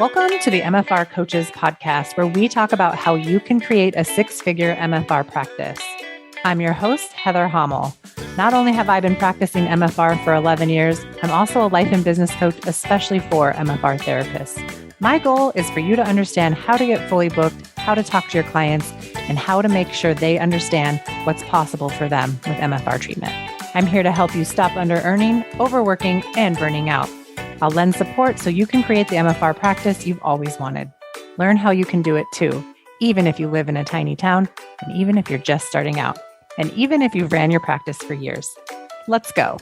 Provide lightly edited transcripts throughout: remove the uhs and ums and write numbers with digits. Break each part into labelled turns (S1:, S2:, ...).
S1: Welcome to the MFR Coaches podcast, where we talk about how you can create a six-figure MFR practice. I'm your host, Heather Hommel. Not only have I been practicing MFR for 11 years, I'm also a life and business coach, especially for MFR therapists. My goal is for you to understand how to get fully booked, how to talk to your clients, and how to make sure they understand what's possible for them with MFR treatment. I'm here to help you stop under-earning, overworking, and burning out. I'll lend support so you can create the MFR practice you've always wanted. Learn how you can do it too, even if you live in a tiny town, and even if you're just starting out, and even if you've ran your practice for years. Let's go.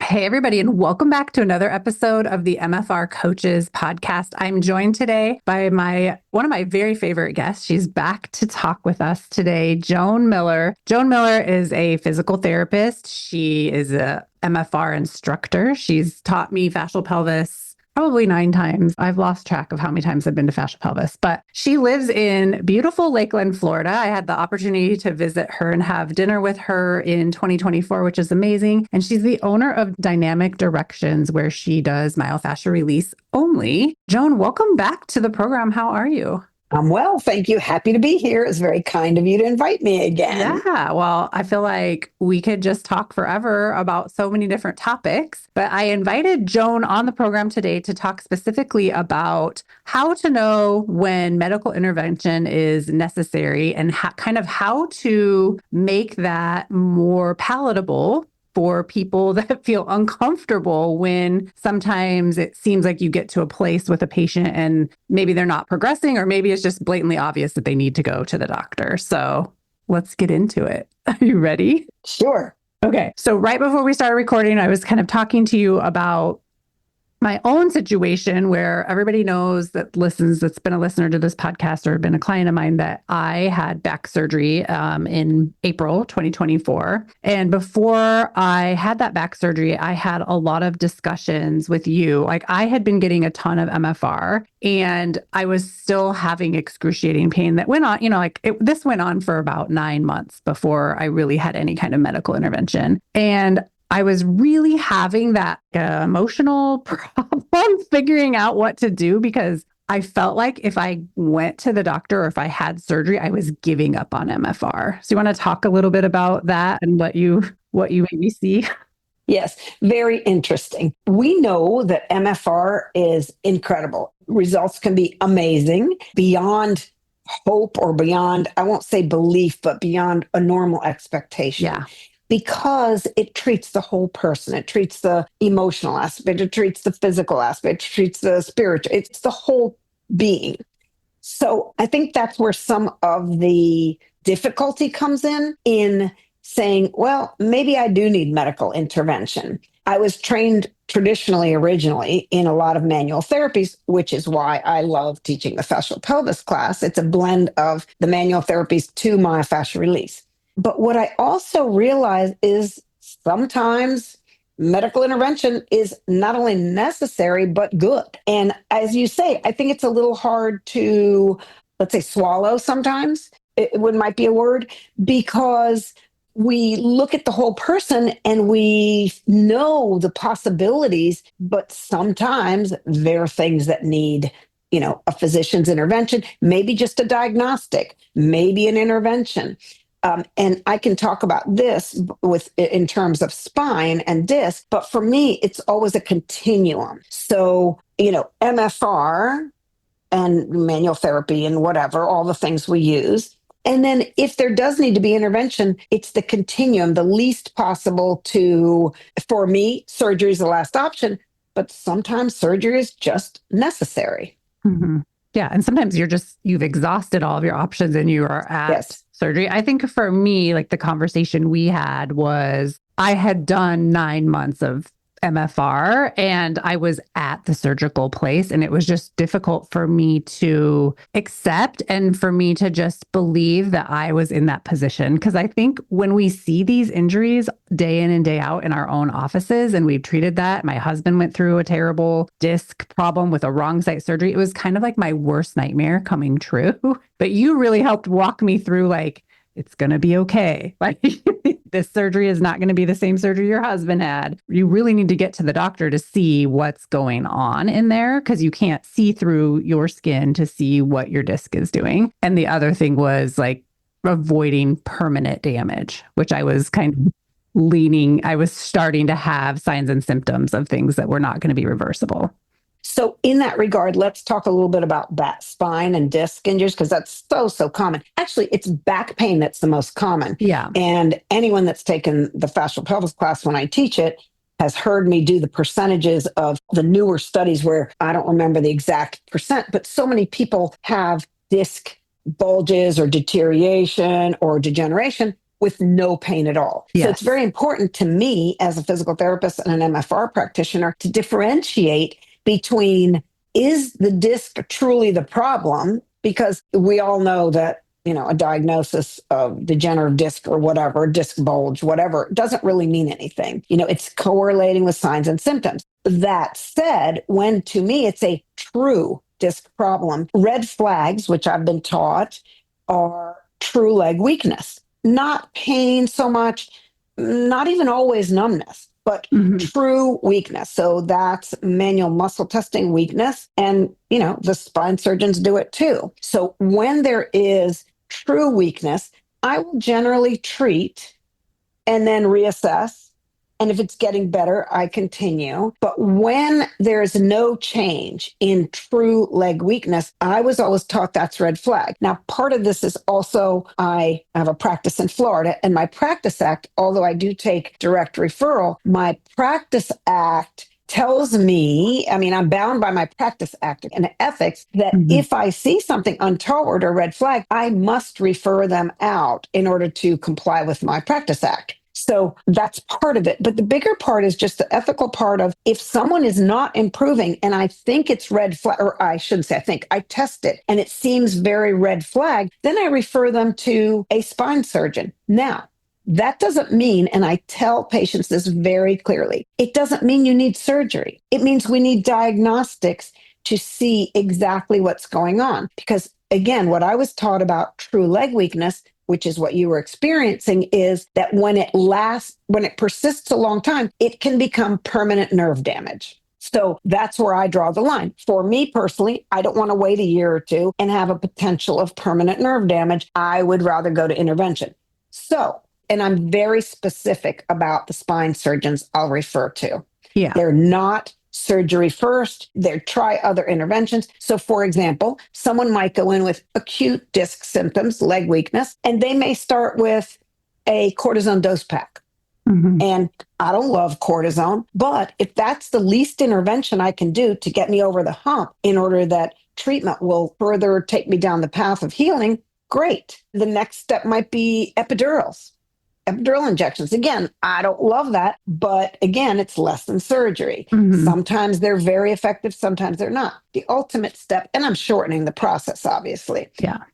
S1: Hey, everybody, and welcome back to another episode of the MFR Coaches podcast. I'm joined today by one of my very favorite guests. She's back to talk with us today, Joan Miller. Joan Miller is a physical therapist. She is a MFR instructor. She's taught me fascial pelvis probably 9 times. I've lost track of how many times I've been to fascial pelvis, but she lives in beautiful Lakeland, Florida. I had the opportunity to visit her and have dinner with her in 2024, which is amazing. And she's the owner of Dynamic Directions, where she does myofascial release only. Joan, welcome back to the program. How are you?
S2: I'm well, thank you. Happy to be here. It's very kind of you to invite me again.
S1: Yeah, well, I feel like we could just talk forever about so many different topics, but I invited Joan on the program today to talk specifically about how to know when medical intervention is necessary and how to make that more palatable for people that feel uncomfortable when sometimes it seems like you get to a place with a patient and maybe they're not progressing, or maybe it's just blatantly obvious that they need to go to the doctor. So let's get into it. Are you ready?
S2: Sure.
S1: Okay. So right before we started recording, I was kind of talking to you about my own situation, where everybody knows that's been a listener to this podcast or been a client of mine, that I had back surgery in April 2024. And before I had that back surgery, I had a lot of discussions with you. Like, I had been getting a ton of MFR and I was still having excruciating pain that went on, this went on for about 9 months before I really had any kind of medical intervention. And I was really having that emotional problem figuring out what to do, because I felt like if I went to the doctor or if I had surgery, I was giving up on MFR. So you want to talk a little bit about that and what you maybe see?
S2: Yes, very interesting. We know that MFR is incredible. Results can be amazing, beyond hope, or beyond, I won't say belief, but beyond a normal expectation.
S1: Yeah.
S2: Because it treats the whole person. It treats the emotional aspect. It treats the physical aspect. It treats the spiritual. It's the whole being. So I think that's where some of the difficulty comes in saying, well, maybe I do need medical intervention. I was trained traditionally, originally, in a lot of manual therapies, which is why I love teaching the fascial pelvis class. It's a blend of the manual therapies to myofascial release. But what I also realize is sometimes medical intervention is not only necessary, but good. And as you say, I think it's a little hard to, let's say, swallow sometimes. It might be a word, because we look at the whole person and we know the possibilities, but sometimes there are things that need a physician's intervention, maybe just a diagnostic, maybe an intervention. And I can talk about this in terms of spine and disc, but for me, it's always a continuum. So, MFR and manual therapy and whatever, all the things we use. And then if there does need to be intervention, it's the continuum, the least possible for me, surgery is the last option, but sometimes surgery is just necessary.
S1: Mm-hmm. Yeah. And sometimes you've exhausted all of your options and you are at surgery. I think for me, like, the conversation we had was, I had done 9 months of MFR and I was at the surgical place, and it was just difficult for me to accept and for me to just believe that I was in that position. Because I think when we see these injuries day in and day out in our own offices, and we've treated that, my husband went through a terrible disc problem with a wrong site surgery. It was kind of like my worst nightmare coming true. But you really helped walk me through, like, it's going to be okay. Like, This surgery is not going to be the same surgery your husband had. You really need to get to the doctor to see what's going on in there because you can't see through your skin to see what your disc is doing. And the other thing was like avoiding permanent damage, which I was kind of I was starting to have signs and symptoms of things that were not going to be reversible.
S2: So in that regard, let's talk a little bit about that spine and disc injuries, because that's so common. Actually, it's back pain that's the most common.
S1: Yeah.
S2: And anyone that's taken the fascial pelvis class when I teach it has heard me do the percentages of the newer studies where I don't remember the exact percent, but so many people have disc bulges or deterioration or degeneration with no pain at all.
S1: Yes.
S2: So it's very important to me as a physical therapist and an MFR practitioner to differentiate between, is the disc truly the problem? Because we all know that, a diagnosis of degenerative disc or whatever, disc bulge, whatever, doesn't really mean anything. It's correlating with signs and symptoms. That said, when to me it's a true disc problem, red flags, which I've been taught, are true leg weakness, not pain so much, not even always numbness, but true weakness. So that's manual muscle testing weakness. And, the spine surgeons do it too. So when there is true weakness, I will generally treat and then reassess. And if it's getting better, I continue. But when there's no change in true leg weakness, I was always taught that's red flag. Now, part of this is also I have a practice in Florida, and my Practice Act, although I do take direct referral, my Practice Act tells me, I'm bound by my Practice Act and ethics, that if I see something untoward or red flag, I must refer them out in order to comply with my Practice Act. So that's part of it. But the bigger part is just the ethical part of, if someone is not improving and I think it's red flag, or I shouldn't say I think, I test it and it seems very red flag, then I refer them to a spine surgeon. Now, that doesn't mean, and I tell patients this very clearly, it doesn't mean you need surgery. It means we need diagnostics to see exactly what's going on. Because again, what I was taught about true leg weakness, which is what you were experiencing, is that when it persists a long time, it can become permanent nerve damage. So that's where I draw the line. For me personally, I don't want to wait a year or two and have a potential of permanent nerve damage. I would rather go to intervention. So, and I'm very specific about the spine surgeons I'll refer to.
S1: Yeah.
S2: They're not surgery first. They try other interventions. So for example, someone might go in with acute disc symptoms, leg weakness, and they may start with a cortisone dose pack. And I don't love cortisone, but if that's the least intervention I can do to get me over the hump in order that treatment will further take me down the path of healing, great. The next step might be epidurals. Epidural injections. Again, I don't love that, but again, it's less than surgery. Sometimes they're very effective, sometimes they're not. The ultimate step, and I'm shortening the process, obviously,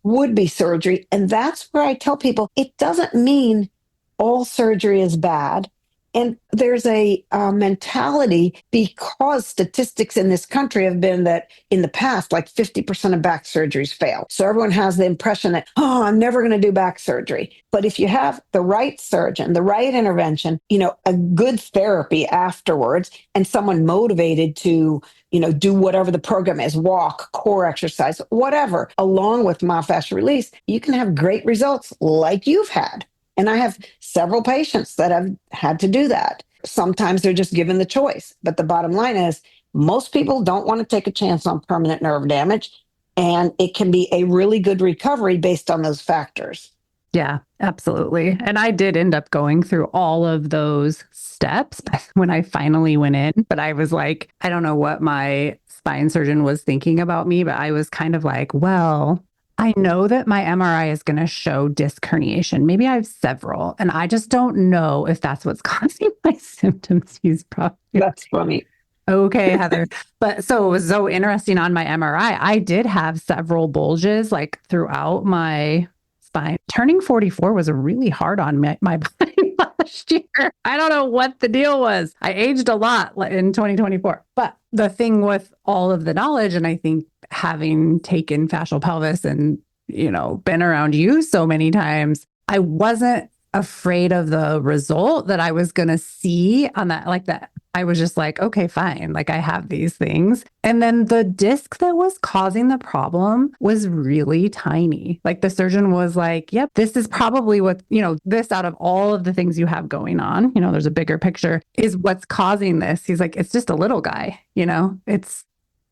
S2: would be surgery. And that's where I tell people, it doesn't mean all surgery is bad. And there's a mentality, because statistics in this country have been that in the past, like 50% of back surgeries fail. So everyone has the impression that, I'm never going to do back surgery. But if you have the right surgeon, the right intervention, a good therapy afterwards, and someone motivated to, do whatever the program is, walk, core exercise, whatever, along with myofascial release, you can have great results like you've had. And I have several patients that have had to do that. Sometimes they're just given the choice. But the bottom line is, most people don't want to take a chance on permanent nerve damage. And it can be a really good recovery based on those factors.
S1: Yeah, absolutely. And I did end up going through all of those steps when I finally went in. But I was like, I don't know what my spine surgeon was thinking about me, but I was kind of like, well, I know that my MRI is going to show disc herniation. Maybe I have several, and I just don't know if that's what's causing my symptoms. He's probably
S2: That's funny.
S1: Okay, Heather. But so it was so interesting on my MRI. I did have several bulges like throughout my spine. Turning 44 was really hard on my body last year. I don't know what the deal was. I aged a lot in 2024. But the thing with all of the knowledge, and I think having taken fascial pelvis and, been around you so many times, I wasn't afraid of the result that I was going to see on that, like that. I was just like, okay, fine. Like I have these things. And then the disc that was causing the problem was really tiny. Like the surgeon was like, yep, this is probably what, this out of all of the things you have going on, there's a bigger picture is what's causing this. He's like, it's just a little guy,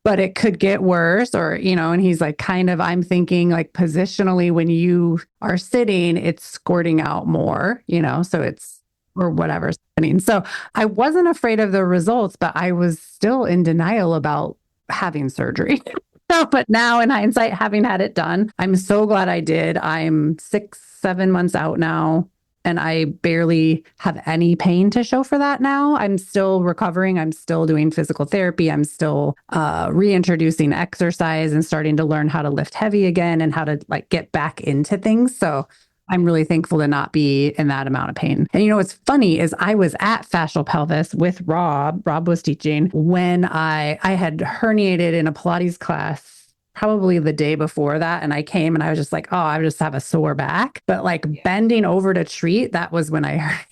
S1: but it could get worse or, and he's like, I'm thinking like positionally when you are sitting, it's squirting out more, so it's, or whatever's happening. So I wasn't afraid of the results, but I was still in denial about having surgery. But now in hindsight, having had it done, I'm so glad I did. I'm 6-7 months out now. And I barely have any pain to show for that now. I'm still recovering. I'm still doing physical therapy. I'm still reintroducing exercise and starting to learn how to lift heavy again and how to like get back into things. So I'm really thankful to not be in that amount of pain. And what's funny is I was at Fascial Pelvis with Rob. Rob was teaching when I had herniated in a Pilates class probably the day before that. And I came and I was just like, oh, I just have a sore back. But like bending over to treat, that was when I heard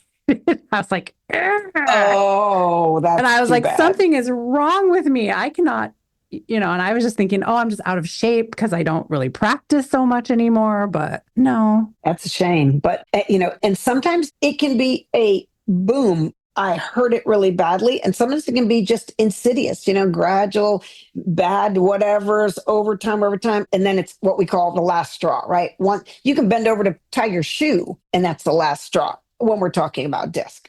S1: it. I was like, "Argh."
S2: Oh, that's
S1: and I was
S2: too
S1: like,
S2: bad.
S1: something is wrong with me. I cannot, and I was just thinking, oh, I'm just out of shape because I don't really practice so much anymore. But no.
S2: That's a shame. But, and sometimes it can be a boom. I hurt it really badly. And sometimes it can be just insidious, gradual, bad, whatever's over time. And then it's what we call the last straw, right? You can bend over to tie your shoe, and that's the last straw when we're talking about disc.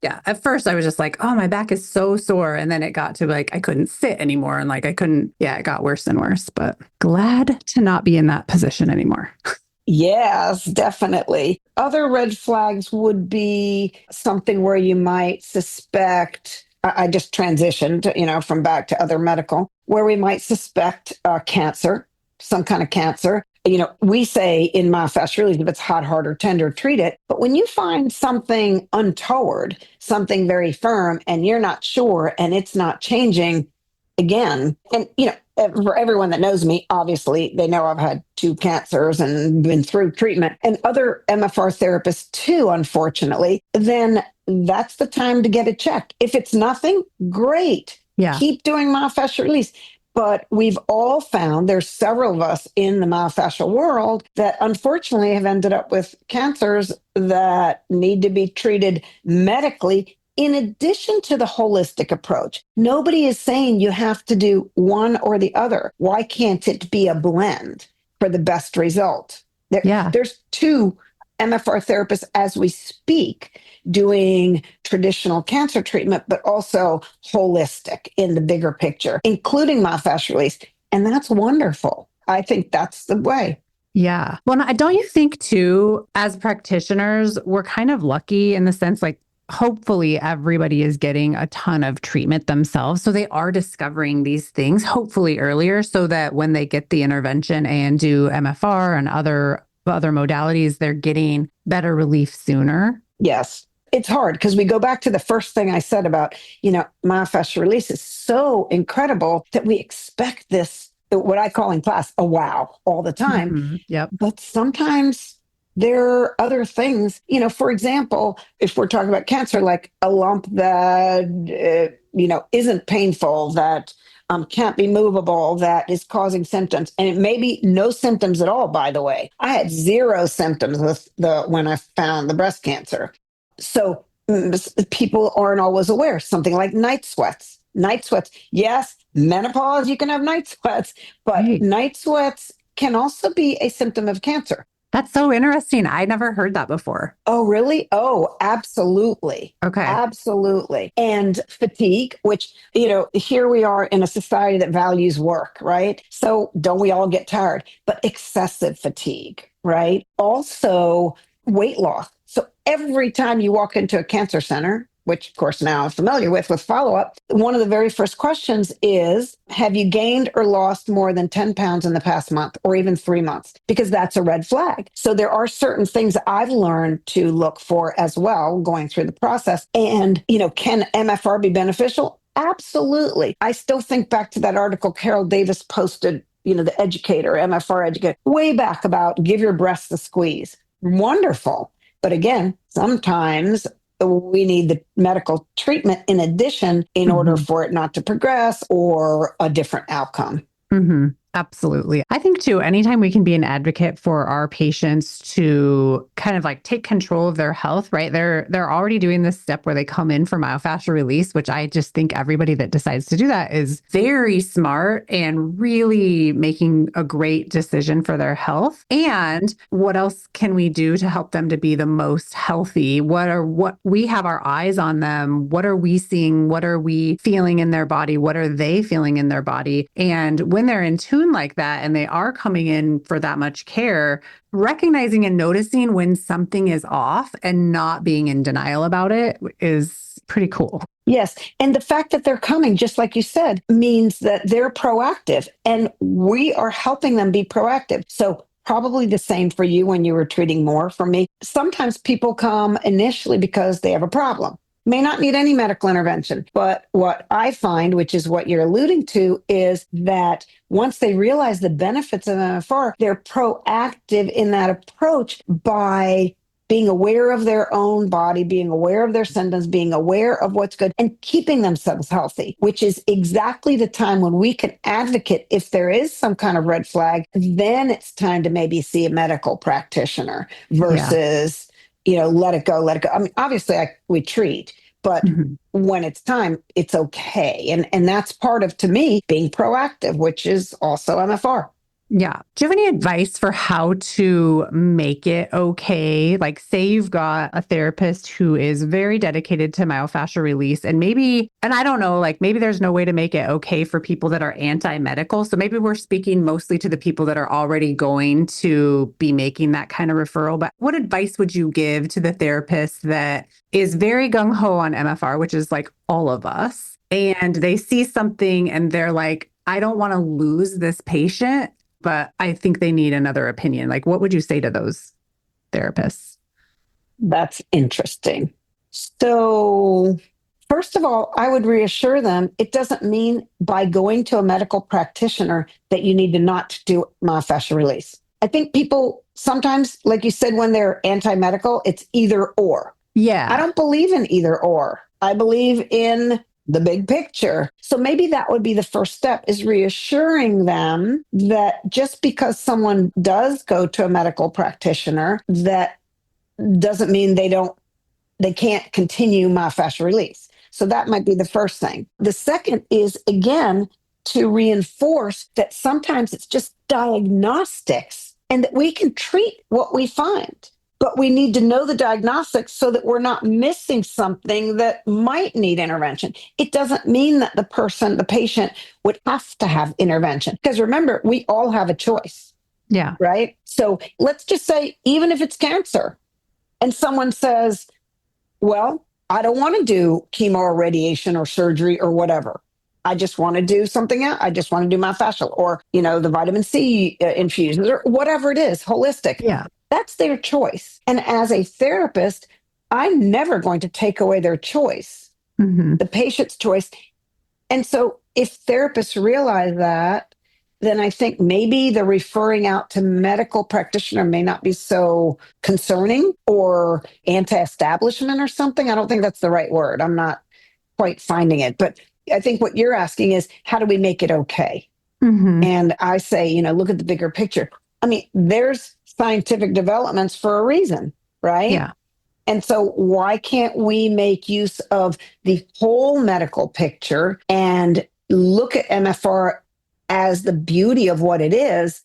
S1: Yeah. At first I was just like, oh, my back is so sore. And then it got to like, I couldn't sit anymore. And like, it got worse and worse, but glad to not be in that position anymore.
S2: Yes, definitely. Other red flags would be something where you might suspect, I just transitioned, from back to other medical, where we might suspect cancer, some kind of cancer. We say in myofascial, if it's hot, hard, or tender, treat it. But when you find something untoward, something very firm, and you're not sure, and it's not changing again, and, for everyone that knows me, obviously, they know I've had 2 cancers and been through treatment and other MFR therapists too, unfortunately, then that's the time to get it checked. If it's nothing, great.
S1: Yeah.
S2: Keep doing myofascial release. But we've all found there's several of us in the myofascial world that unfortunately have ended up with cancers that need to be treated medically in addition to the holistic approach. Nobody is saying you have to do one or the other. Why can't it be a blend for the best result? There's 2 MFR therapists as we speak doing traditional cancer treatment, but also holistic in the bigger picture, including myofascial release. And that's wonderful. I think that's the way.
S1: Yeah. Well, don't you think too, as practitioners, we're kind of lucky in the sense like, hopefully everybody is getting a ton of treatment themselves. So they are discovering these things, hopefully earlier, so that when they get the intervention and do MFR and other modalities, they're getting better relief sooner.
S2: Yes. It's hard because we go back to the first thing I said about, myofascial release is so incredible that we expect this, what I call in class, a wow all the time.
S1: Mm-hmm. Yep.
S2: But sometimes there are other things, for example, if we're talking about cancer, like a lump that, isn't painful, that can't be movable, that is causing symptoms. And it may be no symptoms at all, by the way. I had 0 symptoms with when I found the breast cancer. So people aren't always aware. Something like night sweats. Yes, menopause, you can have night sweats, but night sweats can also be a symptom of cancer.
S1: That's so interesting. I never heard that before.
S2: Oh, really? Oh, absolutely.
S1: Okay.
S2: Absolutely. And fatigue, which, here we are in a society that values work, right? So don't we all get tired? But excessive fatigue, right? Also weight loss. So every time you walk into a cancer center, which of course now I'm familiar with follow-up, one of the very first questions is, have you gained or lost more than 10 pounds in the past month or even 3 months? Because that's a red flag. So there are certain things I've learned to look for as well going through the process. And, can MFR be beneficial? Absolutely. I still think back to that article Carol Davis posted, the educator, MFR educator, way back about give your breasts a squeeze. Wonderful. But again, sometimes we need the medical treatment in addition in order for it not to progress or a different outcome.
S1: Mm-hmm. Absolutely. I think too, anytime we can be an advocate for our patients to kind of like take control of their health, right? They're already doing this step where they come in for myofascial release, which I just think everybody that decides to do that is very smart and really making a great decision for their health. And what else can we do to help them to be the most healthy? What we have our eyes on them. What are we seeing? What are we feeling in their body? What are they feeling in their body? And when they're in tune like that and they are coming in for that much care, recognizing and noticing when something is off and not being in denial about it is pretty cool.
S2: Yes. And the fact that they're coming, just like you said, means that they're proactive and we are helping them be proactive. So probably the same for you when you were treating more. For me, sometimes people come initially because they have a problem. May not need any medical intervention. But what I find, which is what you're alluding to, is that once they realize the benefits of MFR, they're proactive in that approach by being aware of their own body, being aware of their symptoms, being aware of what's good, and keeping themselves healthy, which is exactly the time when we can advocate. If there is some kind of red flag, then it's time to maybe see a medical practitioner versus, let it go, let it go. I mean, obviously we treat, but when it's time, it's okay. And that's part of, to me, being proactive, which is also MFR.
S1: Yeah. Do you have any advice for how to make it okay? Like, say you've got a therapist who is very dedicated to myofascial release, and I don't know, like maybe there's no way to make it okay for people that are anti-medical. So maybe we're speaking mostly to the people that are already going to be making that kind of referral. But what advice would you give to the therapist that is very gung-ho on MFR, which is like all of us, and they see something and they're like, I don't want to lose this patient, but I think they need another opinion. Like, what would you say to those therapists?
S2: That's interesting. So, first of all, I would reassure them it doesn't mean by going to a medical practitioner that you need to not do myofascial release. I think people sometimes, like you said, when they're anti-medical, it's either or.
S1: Yeah.
S2: I don't believe in either or. I believe in the big picture. So maybe that would be the first step, is reassuring them that just because someone does go to a medical practitioner, that doesn't mean they can't continue myofascial release. So that might be the first thing. The second is, again, to reinforce that sometimes it's just diagnostics and that we can treat what we find. But we need to know the diagnostics so that we're not missing something that might need intervention. It doesn't mean that the patient would have to have intervention. Because remember, we all have a choice.
S1: Yeah.
S2: Right? So let's just say, even if it's cancer, and someone says, well, I don't want to do chemo or radiation or surgery or whatever. I just want to do something else. I just want to do myofascial or, the vitamin C infusions or whatever it is, holistic.
S1: Yeah.
S2: That's their choice. And as a therapist, I'm never going to take away their choice, the patient's choice. And so if therapists realize that, then I think maybe the referring out to medical practitioner may not be so concerning or anti-establishment or something. I don't think that's the right word. I'm not quite finding it. But I think what you're asking is, how do we make it okay? And I say, look at the bigger picture. I mean, there's scientific developments for a reason, right?
S1: Yeah.
S2: And so why can't we make use of the whole medical picture and look at MFR as the beauty of what it is,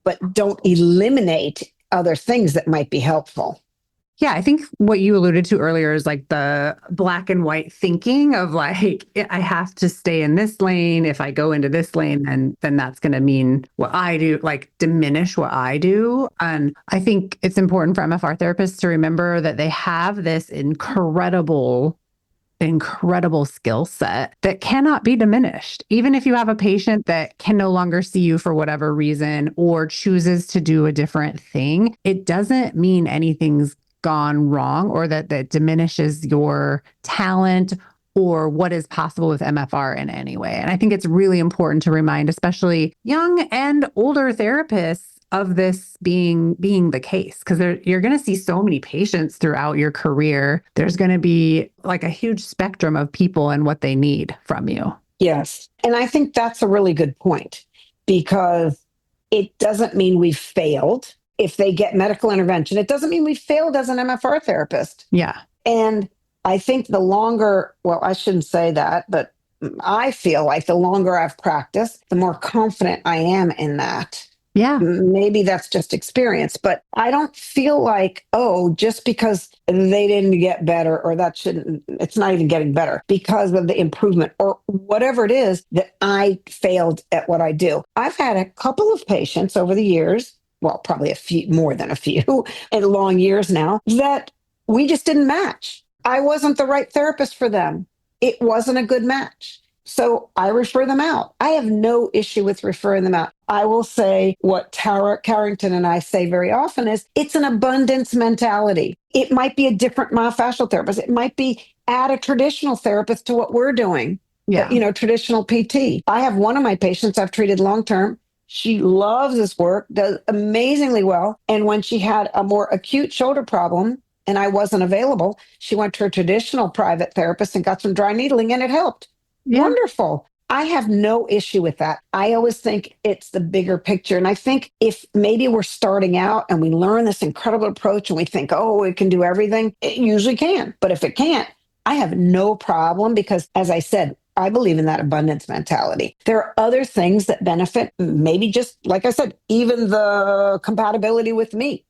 S2: but don't eliminate other things that might be helpful?
S1: Yeah, I think what you alluded to earlier is like the black and white thinking of like, I have to stay in this lane. If I go into this lane, then that's going to mean what I do, like diminish what I do. And I think it's important for MFR therapists to remember that they have this incredible skill set that cannot be diminished. Even if you have a patient that can no longer see you for whatever reason or chooses to do a different thing, it doesn't mean anything's gone wrong or that diminishes your talent or what is possible with MFR in any way. And I think it's really important to remind, especially young and older therapists, of this being the case, because you're going to see so many patients throughout your career. There's going to be like a huge spectrum of people and what they need from you.
S2: Yes. And I think that's a really good point, because it doesn't mean we've failed. If they get medical intervention, it doesn't mean we failed as an MFR therapist.
S1: Yeah.
S2: And I think the longer, well, I shouldn't say that, but I feel like the longer I've practiced, the more confident I am in that.
S1: Yeah.
S2: Maybe that's just experience, but I don't feel like, oh, just because they didn't get better, or it's not even getting better because of the improvement or whatever it is, that I failed at what I do. I've had a couple of patients over the years, well, probably a few, more than a few, and long years now, that we just didn't match. I wasn't the right therapist for them. It wasn't a good match. So I refer them out. I have no issue with referring them out. I will say what Tara Carrington and I say very often is it's an abundance mentality. It might be a different myofascial therapist. It might be add a traditional therapist to what we're doing.
S1: Yeah.
S2: Traditional PT. I have one of my patients I've treated long-term. She loves this work, does amazingly well. And when she had a more acute shoulder problem and I wasn't available, she went to her traditional private therapist and got some dry needling, and it helped.
S1: Yeah.
S2: Wonderful. I have no issue with that. I always think it's the bigger picture. And I think if maybe we're starting out and we learn this incredible approach and we think, oh, it can do everything, it usually can. But if it can't, I have no problem, because, as I said, I believe in that abundance mentality. There are other things that benefit, maybe just, like I said, even the compatibility with me.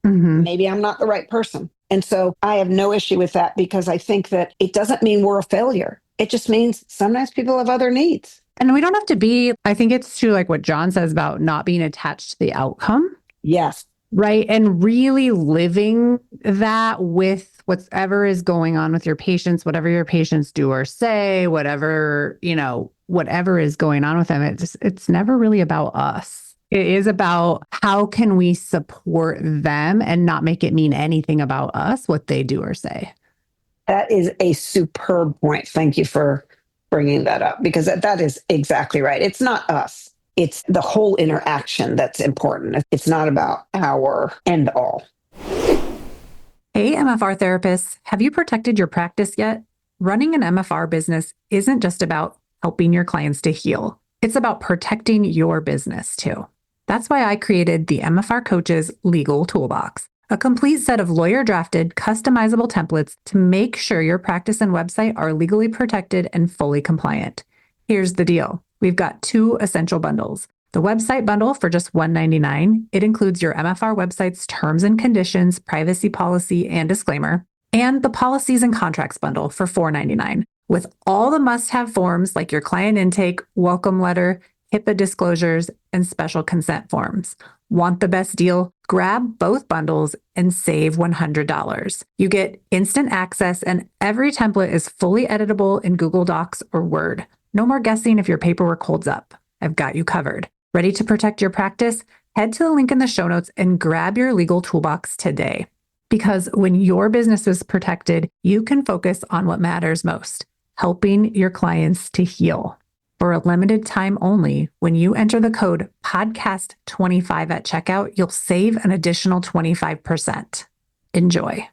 S1: Mm-hmm.
S2: Maybe I'm not the right person. And so I have no issue with that, because I think that it doesn't mean we're a failure. It just means sometimes people have other needs.
S1: And we don't have to be, I think it's true, like what John says about not being attached to the outcome.
S2: Yes.
S1: Right. And really living that with whatever is going on with your patients, whatever your patients do or say, whatever is going on with them. It's never really about us. It is about how can we support them and not make it mean anything about us, what they do or say.
S2: That is a superb point. Thank you for bringing that up, because that is exactly right. It's not us. It's the whole interaction that's important. It's not about our end all.
S1: Hey, MFR therapists, have you protected your practice yet? Running an MFR business isn't just about helping your clients to heal. It's about protecting your business too. That's why I created the MFR Coaches Legal Toolbox, a complete set of lawyer-drafted, customizable templates to make sure your practice and website are legally protected and fully compliant. Here's the deal. We've got 2 essential bundles. The website bundle for just $199. It includes your MFR website's terms and conditions, privacy policy, and disclaimer. And the policies and contracts bundle for $499, with all the must-have forms like your client intake, welcome letter, HIPAA disclosures, and special consent forms. Want the best deal? Grab both bundles and save $100. You get instant access, and every template is fully editable in Google Docs or Word. No more guessing if your paperwork holds up. I've got you covered. Ready to protect your practice? Head to the link in the show notes and grab your legal toolbox today. Because when your business is protected, you can focus on what matters most, helping your clients to heal. For a limited time only, when you enter the code podcast25 at checkout, you'll save an additional 25%. Enjoy.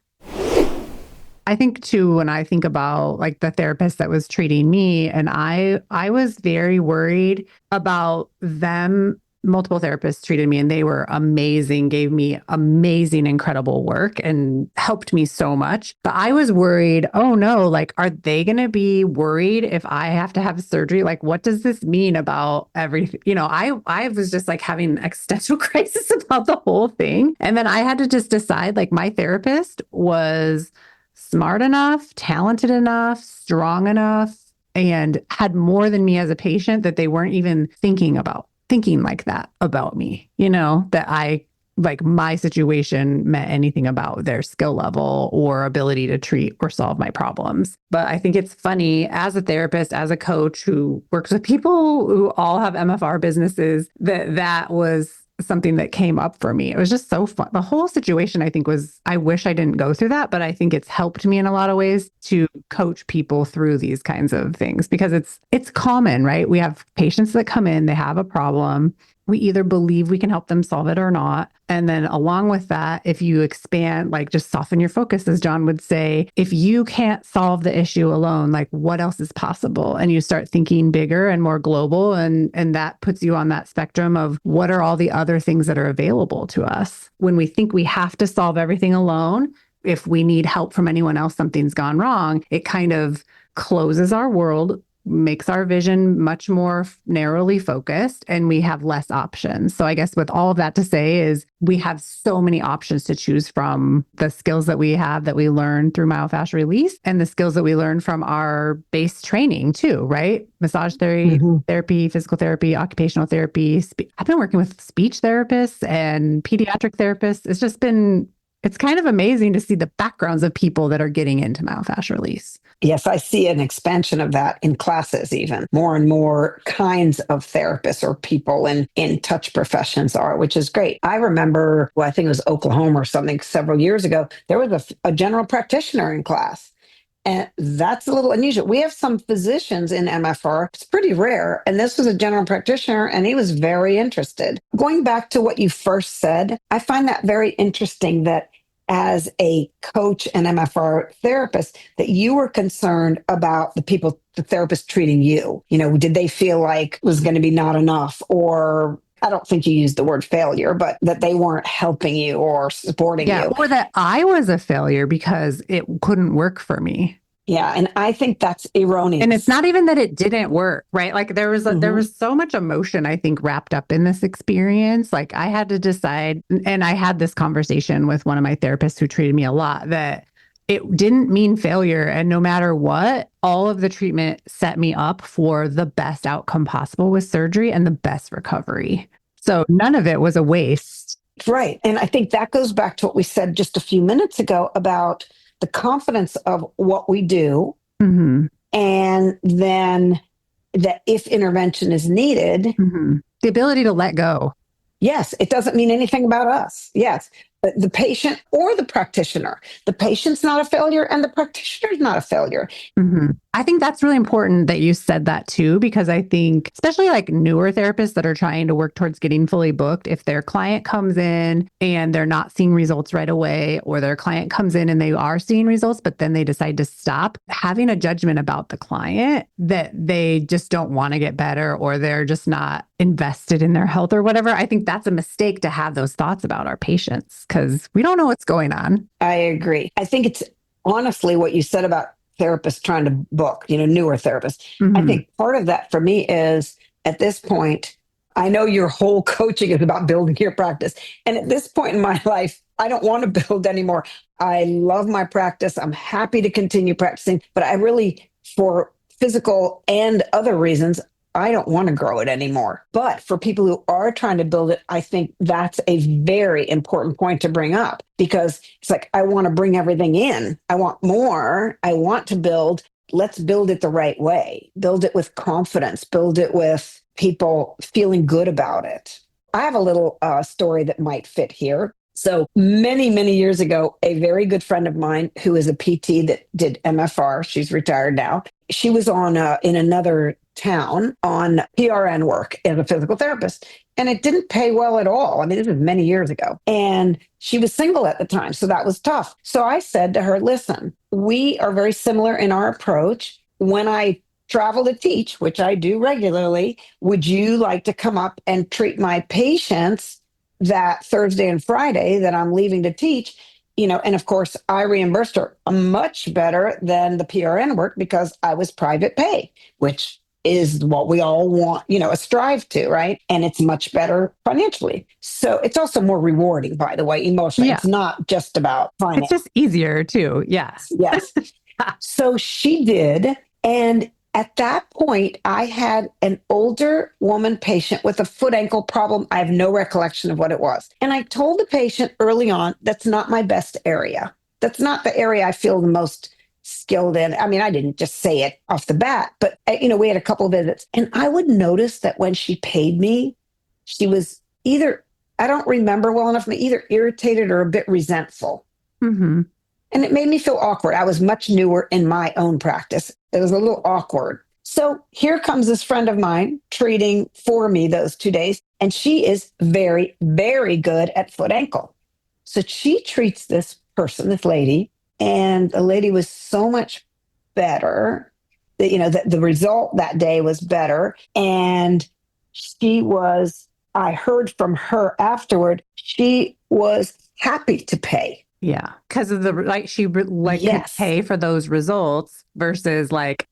S1: I think too, when I think about like the therapist that was treating me, and I was very worried about them. Multiple therapists treated me and they were amazing, gave me amazing, incredible work and helped me so much. But I was worried, oh no, like, are they going to be worried if I have to have surgery? Like, what does this mean about everything? I was just like having an existential crisis about the whole thing. And then I had to just decide, like, my therapist was smart enough, talented enough, strong enough, and had more than me as a patient that they weren't even thinking like that about me, that my situation meant anything about their skill level or ability to treat or solve my problems. But I think it's funny, as a therapist, as a coach who works with people who all have MFR businesses, that was something that came up for me. It was just so fun. The whole situation, I think, I wish I didn't go through that, but I think it's helped me in a lot of ways to coach people through these kinds of things, because it's common, right? We have patients that come in, they have a problem, we either believe we can help them solve it or not. And then along with that, if you expand, like just soften your focus, as John would say, if you can't solve the issue alone, like what else is possible? And you start thinking bigger and more global. And that puts you on that spectrum of what are all the other things that are available to us. When we think we have to solve everything alone, if we need help from anyone else, something's gone wrong, it kind of closes our world, makes our vision much more narrowly focused, and we have less options. So I guess with all of that to say is we have so many options to choose from. The skills that we have that we learn through myofascial release and the skills that we learn from our base training too, right? Massage therapy, physical therapy, occupational therapy. I've been working with speech therapists and pediatric therapists. It's kind of amazing to see the backgrounds of people that are getting into myofascial release.
S2: Yes, I see an expansion of that in classes, even more and more kinds of therapists or people in touch professions are, which is great. I remember, I think it was Oklahoma or something several years ago, there was a general practitioner in class. And that's a little unusual. We have some physicians in MFR. It's pretty rare. And this was a general practitioner, and he was very interested. Going back to what you first said, I find that very interesting that as a coach and MFR therapist, that you were concerned about the therapists treating you. Did they feel like it was going to be not enough? Or I don't think you used the word failure, but that they weren't helping you or supporting you.
S1: Or that I was a failure because it couldn't work for me.
S2: Yeah. And I think that's erroneous.
S1: And it's not even that it didn't work, right? Like there was so much emotion, I think, wrapped up in this experience. Like I had to decide, and I had this conversation with one of my therapists who treated me a lot, that it didn't mean failure. And no matter what, all of the treatment set me up for the best outcome possible with surgery and the best recovery. So none of it was a waste.
S2: Right. And I think that goes back to what we said just a few minutes ago about the confidence of what we do.
S1: Mm-hmm.
S2: And then that if intervention is needed,
S1: the ability to let go.
S2: Yes, it doesn't mean anything about us. Yes, but the patient or the practitioner. The patient's not a failure and the practitioner's not a failure.
S1: Mm-hmm. I think that's really important that you said that too, because I think especially like newer therapists that are trying to work towards getting fully booked, if their client comes in and they're not seeing results right away, or their client comes in and they are seeing results, but then they decide to stop, having a judgment about the client that they just don't want to get better or they're just not invested in their health or whatever. I think that's a mistake to have those thoughts about our patients because we don't know what's going on.
S2: I agree. I think it's honestly what you said about therapists trying to book, newer therapists. Mm-hmm. I think part of that for me is at this point, I know your whole coaching is about building your practice. And at this point in my life, I don't want to build anymore. I love my practice. I'm happy to continue practicing, but I really, for physical and other reasons, I don't want to grow it anymore. But for people who are trying to build it, I think that's a very important point to bring up because it's like, I want to bring everything in. I want more. I want to build. Let's build it the right way. Build it with confidence. Build it with people feeling good about it. I have a little story that might fit here. So many, many years ago, a very good friend of mine who is a PT that did MFR, she's retired now. She was on in another town on PRN work as a physical therapist. And it didn't pay well at all. I mean, this was many years ago. And she was single at the time. So that was tough. So I said to her, listen, we are very similar in our approach. When I travel to teach, which I do regularly, would you like to come up and treat my patients that Thursday and Friday that I'm leaving to teach? And of course, I reimbursed her much better than the PRN work because I was private pay, which is what we all want, strive to, right? And it's much better financially. So it's also more rewarding, by the way, emotionally. Yeah. It's not just about finance.
S1: It's just easier too. Yeah.
S2: Yes. So she did. And at that point, I had an older woman patient with a foot ankle problem. I have no recollection of what it was. And I told the patient early on, that's not my best area. That's not the area I feel the most skilled in. I mean, I didn't just say it off the bat, but we had a couple of visits and I would notice that when she paid me, she was either, I don't remember well enough, either irritated or a bit resentful.
S1: Mm-hmm.
S2: And it made me feel awkward. I was much newer in my own practice. It was a little awkward. So here comes this friend of mine treating for me those 2 days. And she is very, very good at foot ankle. So she treats this person, this lady, and the lady was so much better that, the result that day was better. And she was, I heard from her afterward, she was happy to pay.
S1: Yeah. Because of the, like, could
S2: Yes.
S1: pay for those results versus like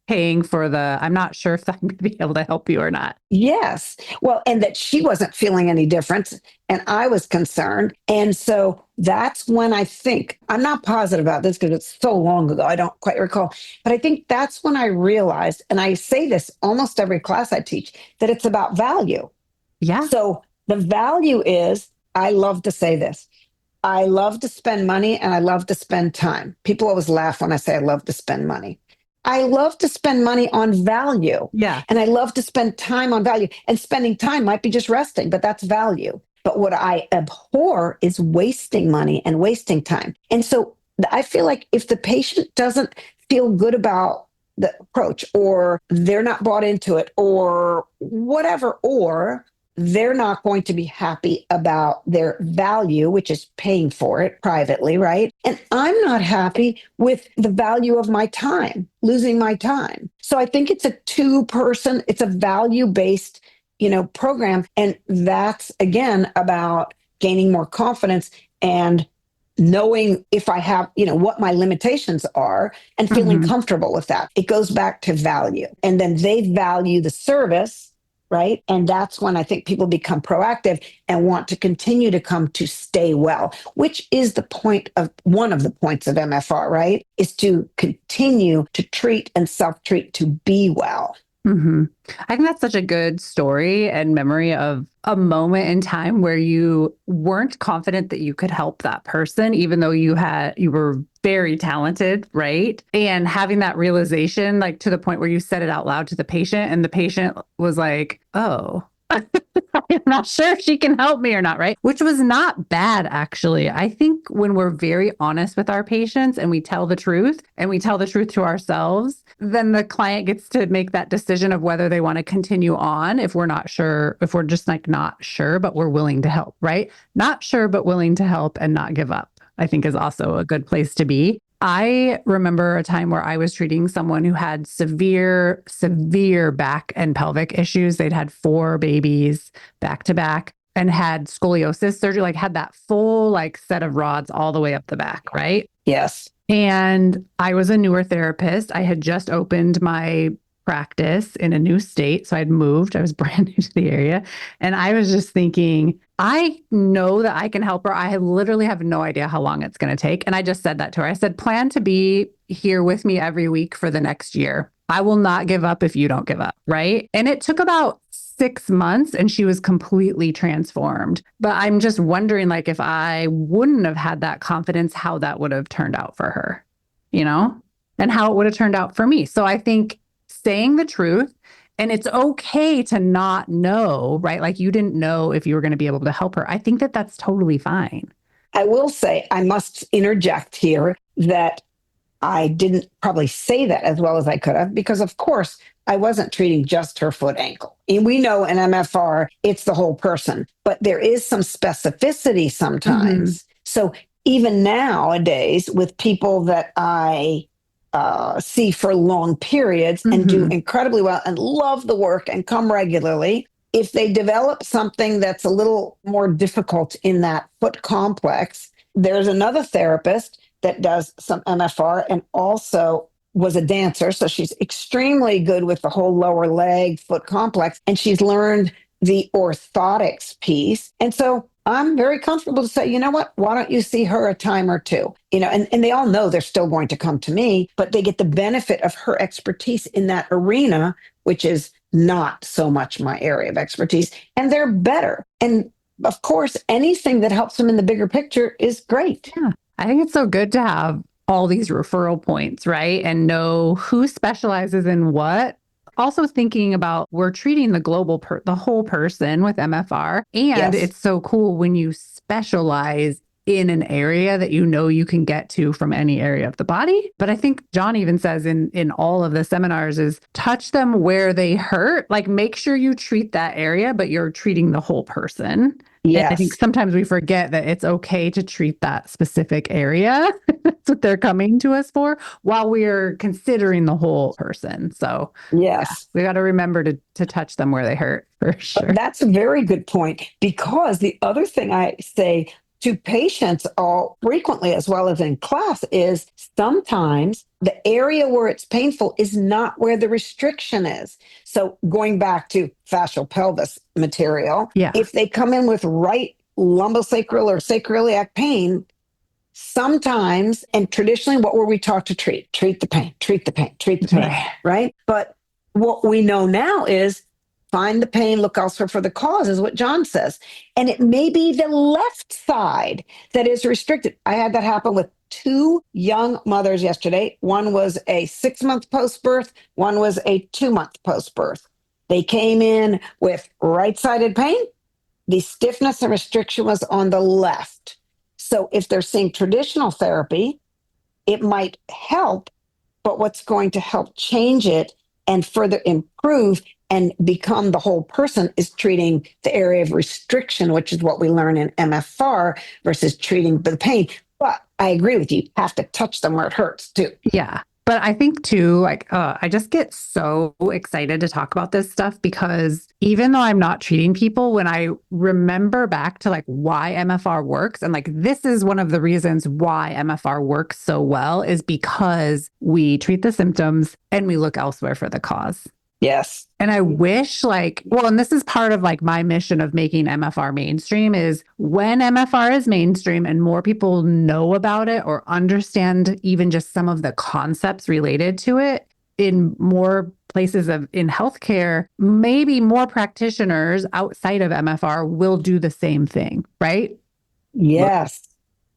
S1: paying for I'm not sure if I'm going to be able to help you or not.
S2: Yes. Well, and that she wasn't feeling any difference. And I was concerned. And so that's when I think, I'm not positive about this because it's so long ago, I don't quite recall. But I think that's when I realized, and I say this almost every class I teach, that it's about value.
S1: Yeah.
S2: So the value is, I love to say this, I love to spend money and I love to spend time. People always laugh when I say I love to spend money. I love to spend money on value.
S1: Yeah.
S2: And I love to spend time on value. And spending time might be just resting, but that's value. But what I abhor is wasting money and wasting time. And so I feel like if the patient doesn't feel good about the approach, or they're not bought into it, or whatever, or they're not going to be happy about their value, which is paying for it privately, right? And I'm not happy with the value of my time, losing my time. So I think it's a two-person, it's a value-based, program. And that's, again, about gaining more confidence and knowing if I have, what my limitations are and feeling comfortable with that. It goes back to value. And then they value the service, right? And that's when I think people become proactive and want to continue to come to stay well, which is one of the points of MFR, right? Is to continue to treat and self-treat to be well.
S1: Mm-hmm. I think that's such a good story and memory of a moment in time where you weren't confident that you could help that person, even though you were very talented, right? And having that realization, like to the point where you said it out loud to the patient, and the patient was like, oh, I'm not sure if she can help me or not, right? Which was not bad, actually. I think when we're very honest with our patients and we tell the truth and we tell the truth to ourselves, then the client gets to make that decision of whether they want to continue on if we're not sure, if we're just like not sure, but we're willing to help, right? Not sure, but willing to help and not give up, I think is also a good place to be. I remember a time where I was treating someone who had severe, severe back and pelvic issues. They'd had 4 babies back to back and had scoliosis surgery, like had that full like set of rods all the way up the back, right?
S2: Yes.
S1: And I was a newer therapist. I had just opened my practice in a new state. So I'd moved. I was brand new to the area. And I was just thinking, I know that I can help her. I literally have no idea how long it's going to take. And I just said that to her. I said, plan to be here with me every week for the next year. I will not give up if you don't give up. Right. And it took about 6 months and she was completely transformed. But I'm just wondering, like, if I wouldn't have had that confidence, how that would have turned out for her, and how it would have turned out for me. So I think saying the truth, and it's okay to not know, right? Like you didn't know if you were going to be able to help her. I think that that's totally fine.
S2: I will say, I must interject here that I didn't probably say that as well as I could have, because of course I wasn't treating just her foot ankle. And we know in MFR, it's the whole person, but there is some specificity sometimes. So even nowadays with people that I see for long periods and do incredibly well and love the work and come regularly, if they develop something that's a little more difficult in that foot complex, there's another therapist that does some MFR and also was a dancer. So she's extremely good with the whole lower leg foot complex, and she's learned the orthotics piece. And so I'm very comfortable to say, you know what, why don't you see her a time or two? And they all know they're still going to come to me, but they get the benefit of her expertise in that arena, which is not so much my area of expertise. And they're better. And of course, anything that helps them in the bigger picture is great.
S1: Yeah. I think it's so good to have all these referral points, right? And know who specializes in what. Also thinking about we're treating the whole person with MFR. And
S2: Yes.
S1: It's so cool when you specialize in an area that you know you can get to from any area of the body. But I think John even says in all of the seminars is touch them where they hurt. Like make sure you treat that area, but you're treating the whole person. And I think
S2: Yes.
S1: sometimes we forget that it's okay to treat that specific area. That's what they're coming to us for while we're considering the whole person. So yeah,
S2: Yes.
S1: we got to remember to touch them where they hurt for sure.
S2: That's a very good point, because the other thing I say to patients all frequently as well as in class is sometimes the area where it's painful is not where the restriction is. So going back to fascial pelvis material,
S1: Yeah.
S2: if they come in with right lumbosacral or sacroiliac pain, sometimes, and traditionally, what were we taught to treat? Treat the pain, treat the pain, treat the pain, right? But what we know now is find the pain, look elsewhere for the cause, is what John says. And it may be the left side that is restricted. I had that happen with two young mothers yesterday. One was a 6-month post-birth, one was a 2-month post-birth. They came in with right-sided pain. The stiffness and restriction was on the left. So if they're seeing traditional therapy, it might help, but what's going to help change it and further improve and become the whole person is treating the area of restriction, which is what we learn in MFR, versus treating the pain. But I agree with you. You have to touch them where it hurts too.
S1: Yeah. But I think too, like, I just get so excited to talk about this stuff because even though I'm not treating people, when I remember back to like why MFR works, and like this is one of the reasons why MFR works so well is because we treat the symptoms and we look elsewhere for the cause.
S2: Yes.
S1: And I wish and this is part of like my mission of making MFR mainstream is when MFR is mainstream and more people know about it or understand even just some of the concepts related to it in more places in healthcare, maybe more practitioners outside of MFR will do the same thing, right?
S2: Yes.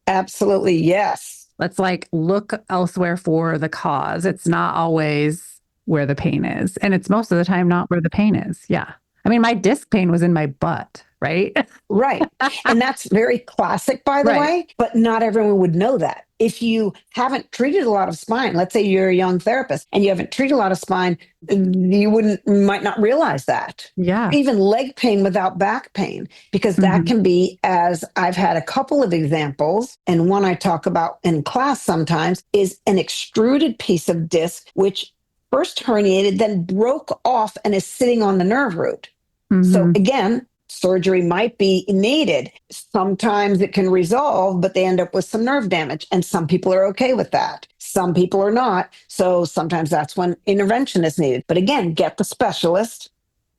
S2: Absolutely. Yes.
S1: Let's like look elsewhere for the cause. It's not always where the pain is. And it's most of the time not where the pain is. Yeah. I mean, my disc pain was in my butt, right?
S2: Right. And that's very classic, by the way, but not everyone would know that. If you haven't treated a lot of spine, let's say you're a young therapist and you haven't treated a lot of spine, you might not realize that.
S1: Yeah.
S2: Even leg pain without back pain, because that can be, as I've had a couple of examples, and one I talk about in class sometimes is an extruded piece of disc, which first herniated, then broke off and is sitting on the nerve root. So again, surgery might be needed. Sometimes it can resolve, but they end up with some nerve damage. And some people are okay with that. Some people are not. So sometimes that's when intervention is needed. But again, get the specialist.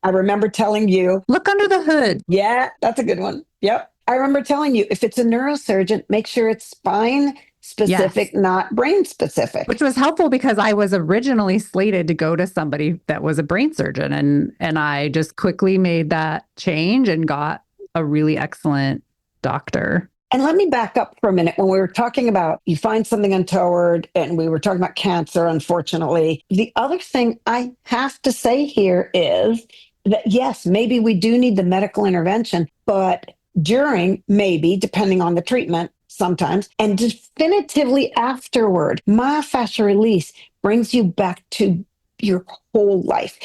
S2: I remember telling you,
S1: look under the hood.
S2: Yeah, that's a good one. Yep. I remember telling you, if it's a neurosurgeon, make sure it's spine specific, not brain specific.
S1: Which was helpful because I was originally slated to go to somebody that was a brain surgeon. And I just quickly made that change and got a really excellent doctor.
S2: And let me back up for a minute. When we were talking about you find something untoward and we were talking about cancer, unfortunately, the other thing I have to say here is that, yes, maybe we do need the medical intervention, but during, maybe, depending on the treatment, sometimes, and definitively afterward, myofascial release brings you back to your whole life,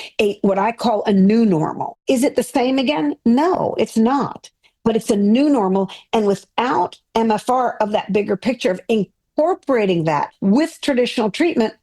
S2: what I call a new normal. Is it the same again? No, it's not. But it's a new normal. And without MFR of that bigger picture of incorporating that with traditional treatment,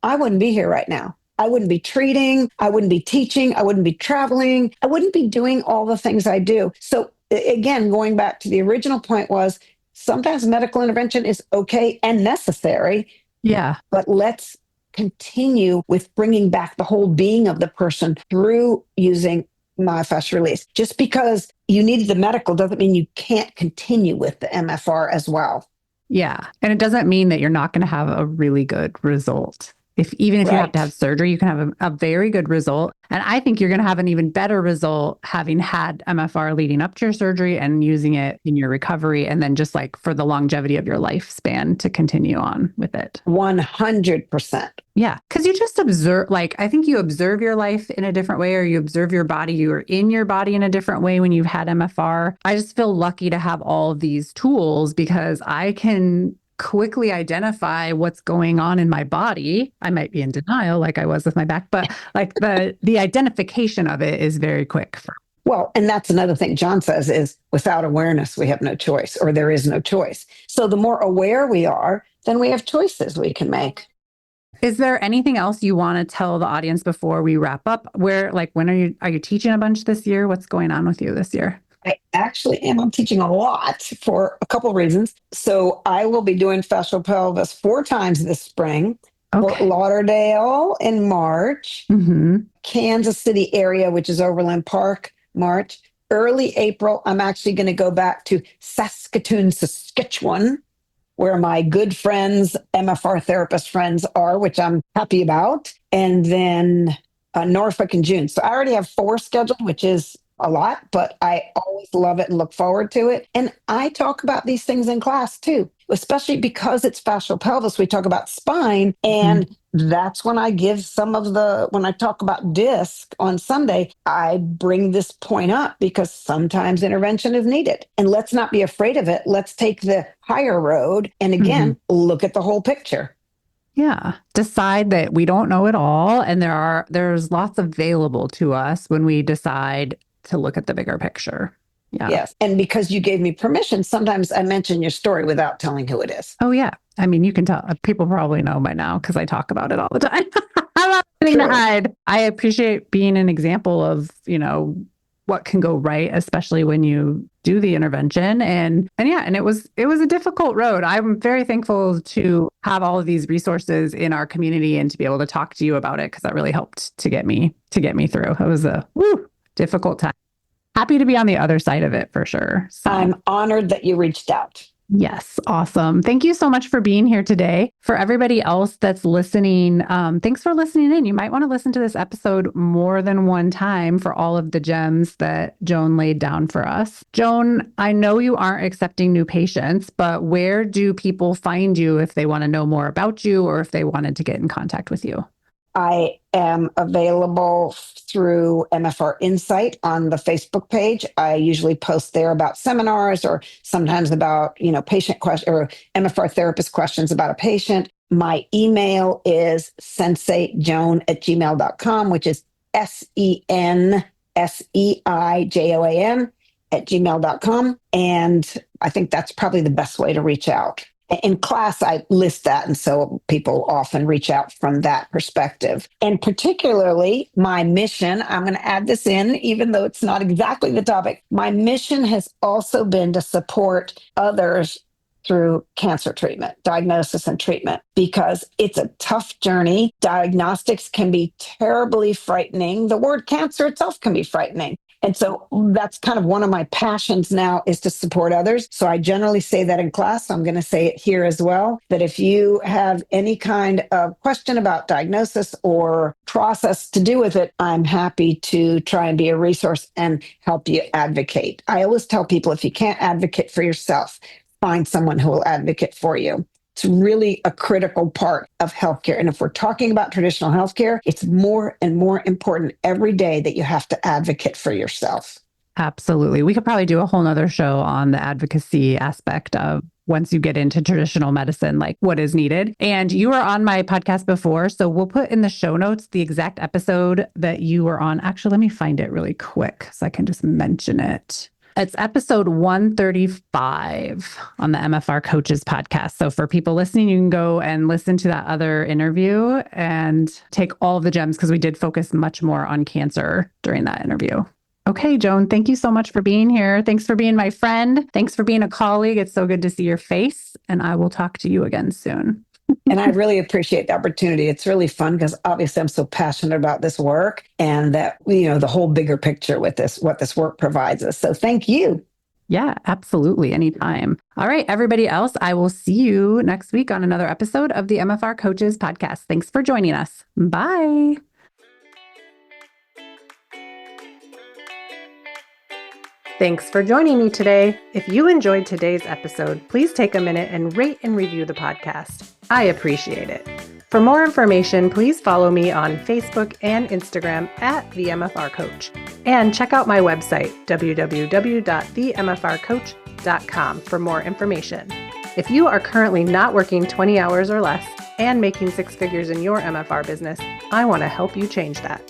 S2: I wouldn't be here right now. I wouldn't be treating. I wouldn't be teaching. I wouldn't be traveling. I wouldn't be doing all the things I do. So again, going back to the original point was sometimes medical intervention is okay and necessary.
S1: Yeah.
S2: But let's continue with bringing back the whole being of the person through using myofascial release. Just because you needed the medical doesn't mean you can't continue with the MFR as well.
S1: Yeah. And it doesn't mean that you're not going to have a really good result. Even if you have to have
S2: Right.
S1: surgery, you can have a very good result. And I think you're going to have an even better result having had MFR leading up to your surgery and using it in your recovery, and then just like for the longevity of your lifespan to continue on with it.
S2: 100%.
S1: Yeah. Cause you just observe, like, I think you observe your life in a different way, or you observe your body. You are in your body in a different way when you've had MFR. I just feel lucky to have all of these tools because I can quickly identify what's going on in my body. I might be in denial like I was with my back, but like the identification of it is very quick.
S2: Well, and that's another thing John says is without awareness, we have no choice, or there is no choice. So the more aware we are, then we have choices we can make.
S1: Is there anything else you want to tell the audience before we wrap up? When are you teaching a bunch this year? What's going on with you this year?
S2: I actually am. I'm teaching a lot for a couple of reasons. So I will be doing fascial pelvis 4 times this spring. Fort
S1: Okay.
S2: Lauderdale in March, Kansas City area, which is Overland Park, March. Early April, I'm actually going to go back to Saskatoon, Saskatchewan, where my good friends, MFR therapist friends are, which I'm happy about. And then Norfolk in June. So I already have 4 scheduled, which is a lot, but I always love it and look forward to it. And I talk about these things in class too, especially because it's fascial pelvis. We talk about spine, and that's when I give when I talk about disc on Sunday, I bring this point up because sometimes intervention is needed. And let's not be afraid of it. Let's take the higher road. And again, look at the whole picture.
S1: Yeah. Decide that we don't know it all. And there's lots available to us when we decide to look at the bigger picture. Yeah.
S2: Yes. And because you gave me permission, sometimes I mention your story without telling who it is.
S1: Oh, yeah. I mean, you can tell. People probably know by now because I talk about it all the time. I'm not anything to hide. I appreciate being an example of, what can go right, especially when you do the intervention. And it was a difficult road. I'm very thankful to have all of these resources in our community and to be able to talk to you about it, because that really helped to get me through. It was a difficult time. Happy to be on the other side of it for sure. So.
S2: I'm honored that you reached out.
S1: Yes. Awesome. Thank you so much for being here today. For everybody else that's listening, thanks for listening in. You might want to listen to this episode more than one time for all of the gems that Joan laid down for us. Joan, I know you aren't accepting new patients, but where do people find you if they want to know more about you or if they wanted to get in contact with you?
S2: I am available through MFR Insight on the Facebook page. I usually post there about seminars or sometimes about, patient questions or MFR therapist questions about a patient. My email is senseijoan@gmail.com, which is SENSEIJOAN@gmail.com. And I think that's probably the best way to reach out. In class, I list that. And so people often reach out from that perspective. And particularly my mission, I'm going to add this in, even though it's not exactly the topic. My mission has also been to support others through cancer treatment, diagnosis and treatment, because it's a tough journey. Diagnostics can be terribly frightening. The word cancer itself can be frightening. And so that's kind of one of my passions now, is to support others. So I generally say that in class. So I'm going to say it here as well, that if you have any kind of question about diagnosis or process to do with it, I'm happy to try and be a resource and help you advocate. I always tell people, if you can't advocate for yourself, find someone who will advocate for you. It's really a critical part of healthcare. And if we're talking about traditional healthcare, it's more and more important every day that you have to advocate for yourself.
S1: Absolutely. We could probably do a whole nother show on the advocacy aspect of once you get into traditional medicine, like what is needed. And you were on my podcast before, so we'll put in the show notes the exact episode that you were on. Actually, let me find it really quick so I can just mention it. It's episode 135 on the MFR Coaches podcast. So for people listening, you can go and listen to that other interview and take all of the gems, because we did focus much more on cancer during that interview. Okay, Joan, thank you so much for being here. Thanks for being my friend. Thanks for being a colleague. It's so good to see your face, and I will talk to you again soon.
S2: And I really appreciate the opportunity. It's really fun because obviously I'm so passionate about this work and that, the whole bigger picture with this, what this work provides us. So thank you.
S1: Yeah, absolutely. Anytime. All right, everybody else, I will see you next week on another episode of the MFR Coaches Podcast. Thanks for joining us. Bye. Thanks for joining me today. If you enjoyed today's episode, please take a minute and rate and review the podcast. I appreciate it. For more information, please follow me on Facebook and Instagram at The MFR Coach. And check out my website, www.themfrcoach.com, for more information. If you are currently not working 20 hours or less and making 6 figures in your MFR business, I want to help you change that.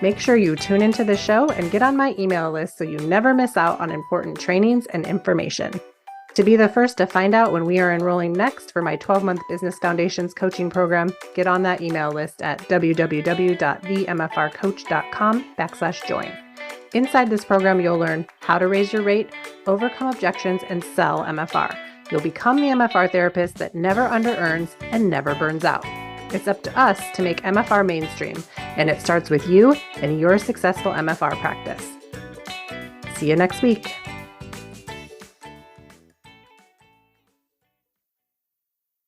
S1: Make sure you tune into the show and get on my email list so you never miss out on important trainings and information. To be the first to find out when we are enrolling next for my 12-month Business Foundations coaching program, get on that email list at www.themfrcoach.com/join. Inside this program, you'll learn how to raise your rate, overcome objections, and sell MFR. You'll become the MFR therapist that never under-earns and never burns out. It's up to us to make MFR mainstream, and it starts with you and your successful MFR practice. See you next week.